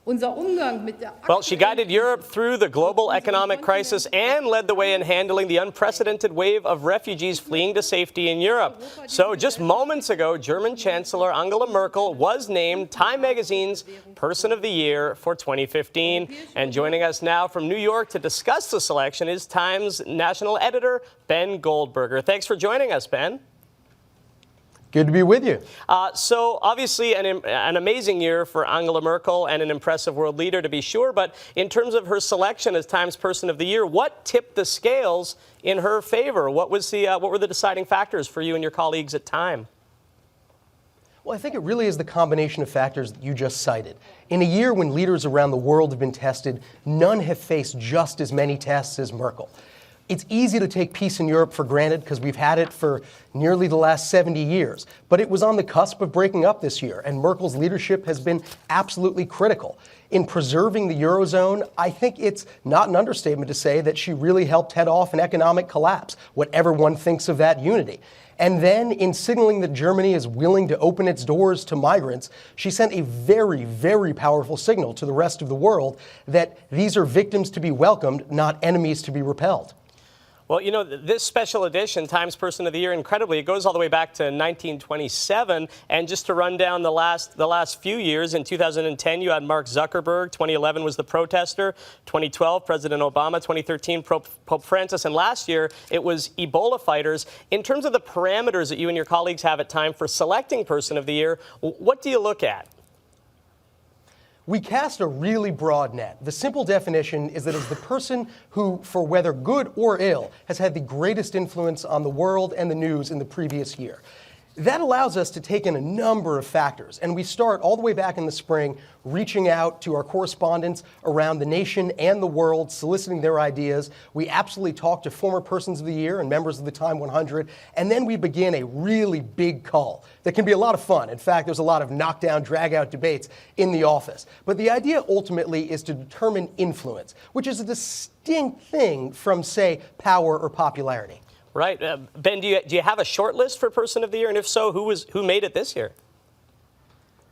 Well, she guided Europe through the global economic crisis and led the way in handling the unprecedented wave of refugees fleeing to safety in Europe. So just moments ago, German Chancellor Angela Merkel was named Time Magazine's Person of the Year for 2015. And joining us now from New York to discuss the selection is Time's national editor, Ben Goldberger. Thanks for joining us, Ben. Good to be with you. So obviously an amazing year for Angela Merkel and an impressive world leader, to be sure. But in terms of her selection as Time's Person of the Year, what tipped the scales in her favor? What were the deciding factors for you and your colleagues at Time? Well, I think it really is the combination of factors that you just cited. In a year when leaders around the world have been tested, none have faced just as many tests as Merkel. It's easy to take peace in Europe for granted because we've had it for nearly the last 70 years. But it was on the cusp of breaking up this year, and Merkel's leadership has been absolutely critical. In preserving the Eurozone, I think it's not an understatement to say that she really helped head off an economic collapse, whatever one thinks of that unity. And then, in signaling that Germany is willing to open its doors to migrants, she sent a very, very powerful signal to the rest of the world that these are victims to be welcomed, not enemies to be repelled. Well, you know, this special edition, Time's Person of the Year, incredibly, it goes all the way back to 1927. And just to run down the last few years, in 2010, you had Mark Zuckerberg. 2011 was the protester. 2012, President Obama. 2013, Pope Francis. And last year, it was Ebola fighters. In terms of the parameters that you and your colleagues have at Time for selecting Person of the Year, what do you look at? We cast a really broad net. The simple definition is that it's the person who, for whether good or ill, has had the greatest influence on the world and the news in the previous year. That allows us to take in a number of factors, and we start all the way back in the spring, reaching out to our correspondents around the nation and the world, soliciting their ideas. We absolutely talk to former Persons of the Year and members of the Time 100, and then we begin a really big call that can be a lot of fun. In fact, there's a lot of knockdown, drag-out debates in the office. But the idea ultimately is to determine influence, which is a distinct thing from, say, power or popularity. Right. Ben, do you have a short list for Person of the Year? And if so, who made it this year?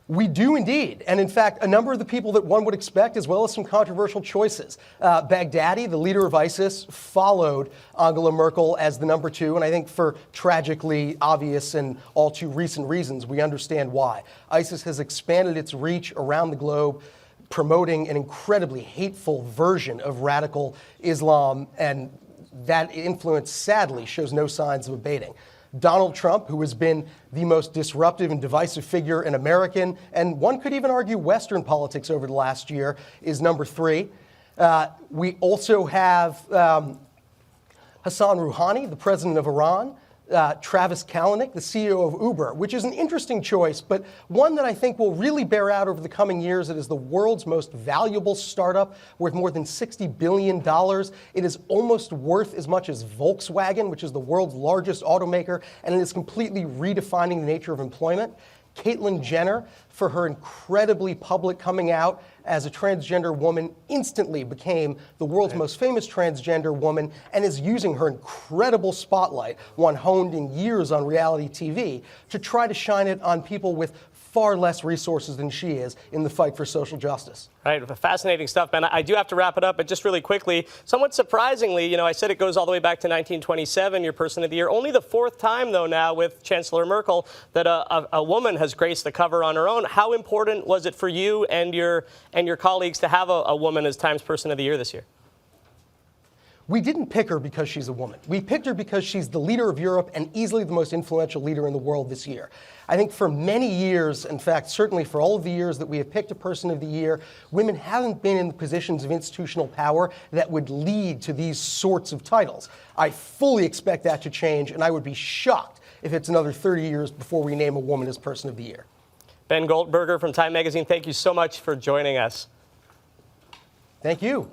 We do indeed. And in fact, a number of the people that one would expect, as well as some controversial choices. Baghdadi, the leader of ISIS, followed Angela Merkel as the number 2. And I think for tragically obvious and all too recent reasons, we understand why. ISIS has expanded its reach around the globe, promoting an incredibly hateful version of radical Islam, and that influence, sadly, shows no signs of abating. Donald Trump, who has been the most disruptive and divisive figure in American, and one could even argue Western politics over the last year, is number 3. We also have Hassan Rouhani, the president of Iran, Travis Kalanick, the CEO of Uber, which is an interesting choice, but one that I think will really bear out over the coming years. It is the world's most valuable startup, worth more than $60 billion. It is almost worth as much as Volkswagen, which is the world's largest automaker, and it is completely redefining the nature of employment. Caitlyn Jenner, for her incredibly public coming out as a transgender woman, instantly became the world's most famous transgender woman and is using her incredible spotlight, one honed in years on reality TV, to try to shine it on people with far less resources than she is in the fight for social justice. Right, fascinating stuff, Ben. I do have to wrap it up, but just really quickly, somewhat surprisingly, you know, I said it goes all the way back to 1927, your Person of the Year. Only the 4th time, though, now with Chancellor Merkel that a woman has graced the cover on her own. How important was it for you and your colleagues to have a woman as Time's Person of the Year this year? We didn't pick her because she's a woman. We picked her because she's the leader of Europe and easily the most influential leader in the world this year. I think for many years, in fact, certainly for all of the years that we have picked a Person of the Year, women haven't been in the positions of institutional power that would lead to these sorts of titles. I fully expect that to change, and I would be shocked if it's another 30 years before we name a woman as Person of the Year. Ben Goldberger from Time Magazine, thank you so much for joining us. Thank you.